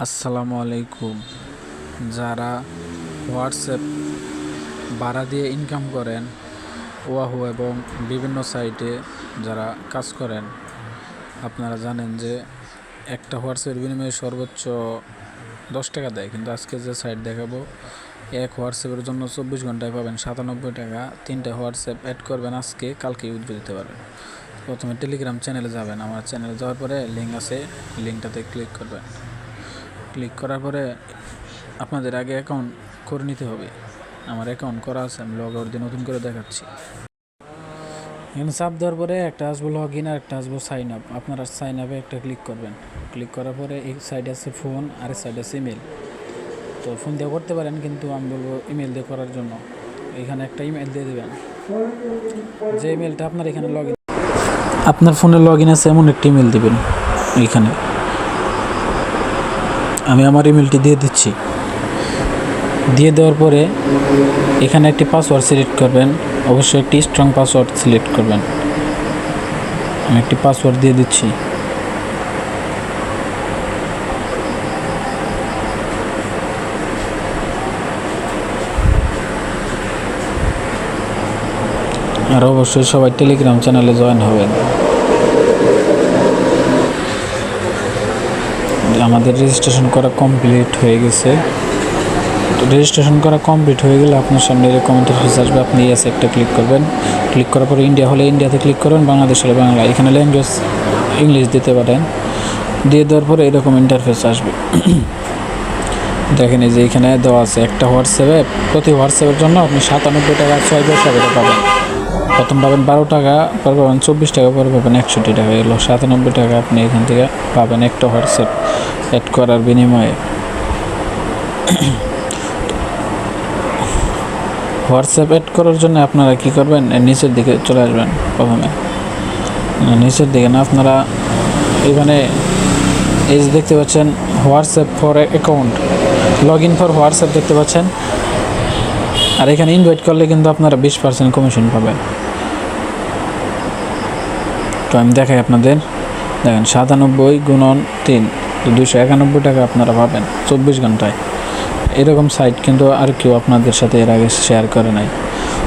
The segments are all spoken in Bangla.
আসসালামু আলাইকুম। যারা হোয়াটসঅ্যাপ ভাড়া দিয়ে ইনকাম করেন, ওয়াহু এবং বিভিন্ন সাইটে যারা কাজ করেন, আপনারা জানেন যে একটা হোয়াটসঅ্যাপের বিনিময়ে সর্বোচ্চ 10 টাকা দেয়। কিন্তু আজকে যে সাইট দেখাবো, এক হোয়াটসঅ্যাপের জন্য 24 ঘন্টায় পাবেন 97 টাকা। 3টা হোয়াটসঅ্যাপ অ্যাড করবেন, আজকে কালকে উইথড্র দিতে পারবেন। প্রথমে টেলিগ্রাম চ্যানেলে যাবেন। আমার চ্যানেলে যাওয়ার পরে লিঙ্ক আছে, লিঙ্কটাতে ক্লিক করবেন। ক্লিক করার পরে আপনাদের আগে অ্যাকাউন্ট করে নিতে হবে। আমার অ্যাকাউন্ট করা আছে, আমি লগ আউট দিয়ে নতুন করে দেখাচ্ছি। এখানে চাপ দেওয়ার পরে একটা আসবো লগ ইন আর একটা আসবো সাইন আপ। আপনারা সাইন আপে একটা ক্লিক করবেন। ক্লিক করার পরে এই সাইডে আছে ফোন আর এই সাইডে আছে ইমেল। তো ফোন দিয়ে করতে পারেন, কিন্তু আমি বলবো ইমেল দিয়ে করার জন্য। এখানে একটা ইমেল দিয়ে দেবেন, যে ইমেলটা আপনার এখানে লগ ইন, আপনার ফোনে লগ ইন আছে এমন একটা ইমেল দেবেন। এইখানে আমি আমার ইমেলটি দিয়ে দিচ্ছি। দিয়ে দেওয়ার পরে এখানে একটি পাসওয়ার্ড সিলেক্ট করবেন, অবশ্যই একটি স্ট্রং পাসওয়ার্ড সিলেক্ট করবেন। আমি একটি পাসওয়ার্ড দিয়ে দিচ্ছি। আর অবশ্যই সবাই টেলিগ্রাম চ্যানেলে জয়েন হবেন। আমাদের রেজিস্ট্রেশন করা কমপ্লিট হয়ে গেছে। রেজিস্ট্রেশন করা কমপ্লিট হয়ে গেলে আপনার সামনে এরকম ইন্টারফেস আসবে। আপনি ইয়েস একটা ক্লিক করবেন। ক্লিক করার পরে ইন্ডিয়া হলে ইন্ডিয়াতে ক্লিক করবেন, বাংলাদেশ হলে বাংলা। এখানে ল্যাঙ্গুয়েজ ইংলিশ দিতে পারেন। দিয়ে দেওয়ার পরে এরকম ইন্টারফেস আসবে। দেখেন, এই যে এখানে দেওয়া আছে একটা হোয়াটসঅ্যাপে, প্রতি হোয়াটসঅ্যাপের জন্য আপনি 97 টাকা 6 পয়সা করে পাবেন। প্রথম পাবেন 12 টাকা, পরে পাবেন 24 টাকা, পরে পাবেন 61 টাকা। এগুলো 97 টাকা আপনি এখান থেকে পাবেন একটা হোয়াটসঅ্যাপ অ্যাড করার বিনিময়ে। হোয়াটসঅ্যাপ অ্যাড করার জন্য আপনারা কি করবেন, নিচের দিকে চলে আসবেন। প্রথমে নিচের দিকে না, আপনারা এখানে এই যে দেখতে পাচ্ছেন WhatsApp for account, log in for WhatsApp দেখতে পাচ্ছেন। আর এখানে ইনভাইট করলে কিন্তু আপনারা 20% কমিশন পাবেন। তো আমি দেখাই আপনাদের। দেখেন 97 × 3 291 টাকা আপনারা পাবেন 24 ঘন্টায়। এরকম সাইট কিন্তু আর কেউ আপনাদের সাথে এর আগে শেয়ার করে নাই।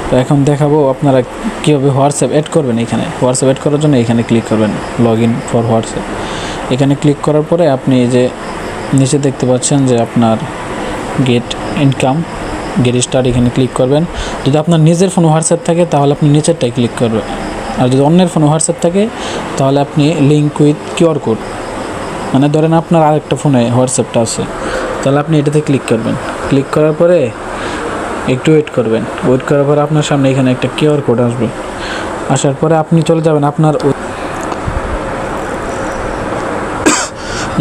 তো এখন দেখাবো আপনারা কীভাবে হোয়াটসঅ্যাপ অ্যাড করবেন। এখানে হোয়াটসঅ্যাপ অ্যাড করার জন্য এখানে ক্লিক করবেন, লগ ইন ফর হোয়াটসঅ্যাপ। এখানে ক্লিক করার পরে আপনি এই যে নিচে দেখতে পাচ্ছেন যে আপনার গেট ইনকাম, গেট স্টার্ট, এখানে ক্লিক করবেন। যদি আপনার নিজের ফোনে হোয়াটসঅ্যাপ থাকে তাহলে আপনি নিচেরটাই ক্লিক করবেন। আর যদি অন্যের ফোনে হোয়াটসঅ্যাপ থাকে তাহলে আপনি লিঙ্ক উইথ কিউআর কোড, মানে ধরেন আপনার আরেকটা ফোনে হোয়াটসঅ্যাপটা আছে, তাহলে আপনি এটাতে ক্লিক করবেন। ক্লিক করার পরে একটু ওয়েট করবেন। ওয়েট করার পরে আপনার সামনে এখানে একটা কিউআর কোড আসবে। আসার পরে আপনি চলে যাবেন আপনার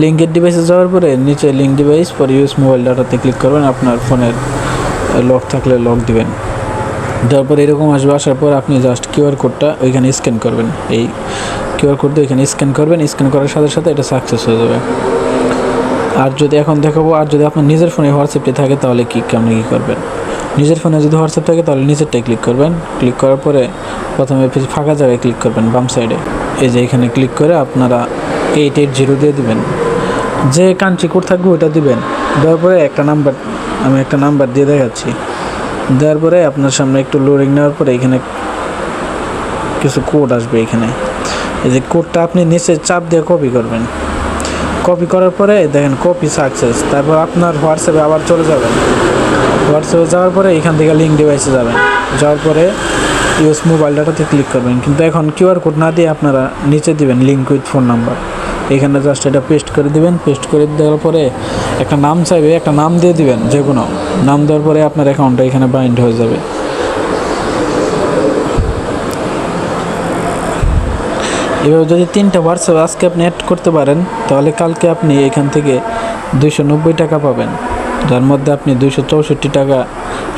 লিঙ্কের ডিভাইসে। যাওয়ার পরে নিচে link device for use mobile ডাটাতে ক্লিক করবেন। আপনার ফোনের লক থাকলে লক দিবেন। দেওয়ার পরে এরকম আসবে। আসার পর আপনি জাস্ট কিউআর কোডটা ওইখানে স্ক্যান করবেন। এই কিউআর কোড দিয়ে এখানে স্ক্যান করবেন। স্ক্যান করার সাথে সাথে এটা সাকসেস হয়ে যাবে। আর যদি এখন দেখাবো, আর যদি আপনার নিজের ফোনে হোয়াটসঅ্যাপটি থাকে তাহলে আপনি কী করবেন। নিজের ফোনে যদি হোয়াটসঅ্যাপ থাকে তাহলে নিচেরটাই ক্লিক করবেন। ক্লিক করার পরে প্রথমে ফাঁকা জায়গায় ক্লিক করবেন বাম সাইডে। এই যে এখানে ক্লিক করে আপনারা 880 দিয়ে দিবেন। যে কান্ট্রি কোড থাকবে ওটা দিবেন। দেওয়ার পরে আমি একটা নাম্বার দিয়ে দেখাচ্ছি। দেওয়ার পরে আপনার সামনে একটু লোডিং নেওয়ার পরে এখানে কিছু কোড আসবে। এখানে এই যে কোডটা আপনি নিচে চাপ দিয়ে কপি করবেন। কপি করার পরে দেখেন কপি সাকসেস। তারপর আপনার হোয়াটসঅ্যাপে আবার চলে যাবেন। হোয়াটসঅ্যাপে যাওয়ার পরে এখান থেকে লিঙ্ক ডিভাইসে যাবেন। যাওয়ার পরে ইউজ মোবাইল ডাটাতে ক্লিক করবেন। কিন্তু এখন কিউআর কোড না দিয়ে আপনারা নিচে দিবেন লিঙ্ক উইথ ফোন নাম্বার। এখানে জাস্ট এটা পেস্ট করে দিবেন। পেস্ট করে দেওয়ার পরে একটা নাম চাইবে, একটা নাম দিয়ে দিবেন, যে কোনো নাম দেওয়ার পরে আপনার অ্যাকাউন্টটা এখানে বাইন্ড হয়ে যাবে। এভাবে যদি 3টা হোয়াটসঅ্যাপ আজকে আপনি অ্যাড করতে পারেন তাহলে কালকে আপনি এখান থেকে 290 টাকা পাবেন, যার মধ্যে আপনি 264 টাকা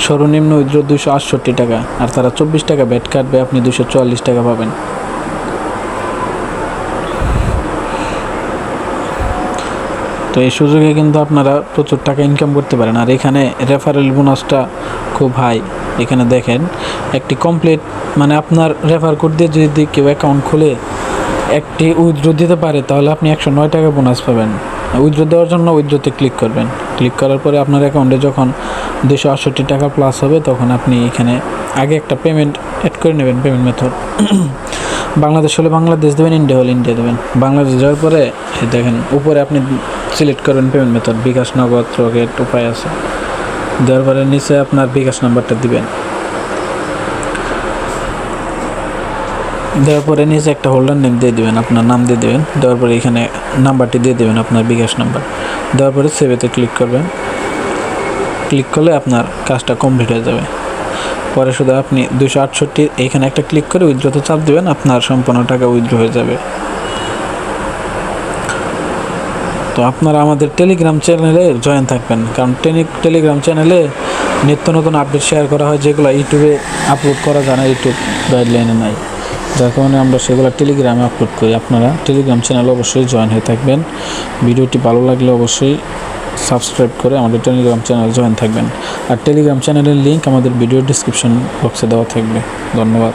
সর্বনিম্ন উইথড্র, 268 টাকা, আর তারা 24 টাকা ব্যাট কাটবে, আপনি 244 টাকা পাবেন। তো এই সুযোগে কিন্তু আপনারা প্রচুর টাকা ইনকাম করতে পারেন। আর এখানে রেফারেল বোনাসটা খুব হাই। এখানে দেখেন একটি কমপ্লিট, মানে আপনার রেফার কোড দিয়ে যদি কেউ অ্যাকাউন্ট খুলে একটি উইথড্র দিতে পারে তাহলে আপনি 109 টাকা বোনাস পাবেন। উইথড্র দেওয়ার জন্য উইথড্রতে ক্লিক করবেন। ক্লিক করার পরে আপনার অ্যাকাউন্টে যখন 268 টাকা প্লাস হবে তখন আপনি এখানে আগে একটা পেমেন্ট অ্যাড করে নেবেন, পেমেন্ট মেথড। বাংলাদেশ হলে বাংলাদেশ দেবেন, ইন্ডিয়া হলে ইন্ডিয়া দেবেন। বাংলাদেশ যাওয়ার পরে দেখেন উপরে আপনি সিলেক্ট করবেন পেমেন্ট মেথড, বিকাশ, নগদ, রকেট উপায় আছে। দেওয়ার পরে নিচে আপনার বিকাশ নাম্বারটা দিবেন। দেওয়ার পরে নিচে একটা হোল্ডার নেম দিয়ে দেবেন, আপনার নাম দিয়ে দেবেন। দেওয়ার পরে এখানে নাম্বারটি দিয়ে দেবেন, আপনার বিকাশ নাম্বার। দেওয়ার পরে সেভেতে ক্লিক করবেন। ক্লিক করলে আপনার কাজটা কমপ্লিট হয়ে যাবে। পরে শুধু আপনি 268 এইখানে একটা ক্লিক করে উইথড্রতে চাপ দেবেন, আপনার সম্পূর্ণ টাকা উইথড্র হয়ে যাবে। তো আপনারা আমাদের টেলিগ্রাম চ্যানেলে জয়েন থাকবেন, কারণ টেলিগ্রাম চ্যানেলে নিত্য নতুন আপডেট শেয়ার করা হয়, যেগুলো ইউটিউবে আপলোড করা যায় না, ইউটিউব গাইডলাইনে নাই, যার কারণে আমরা সেগুলো টেলিগ্রামে আপলোড করি। আপনারা টেলিগ্রাম চ্যানেলে অবশ্যই জয়েন হয়ে থাকবেন। ভিডিওটি ভালো লাগলে অবশ্যই সাবস্ক্রাইব করে আমাদের টেলিগ্রাম চ্যানেল জয়েন থাকবেন। আর টেলিগ্রাম চ্যানেলের লিঙ্ক আমাদের ভিডিও ডিসক্রিপশন বক্সে দেওয়া থাকবে। ধন্যবাদ।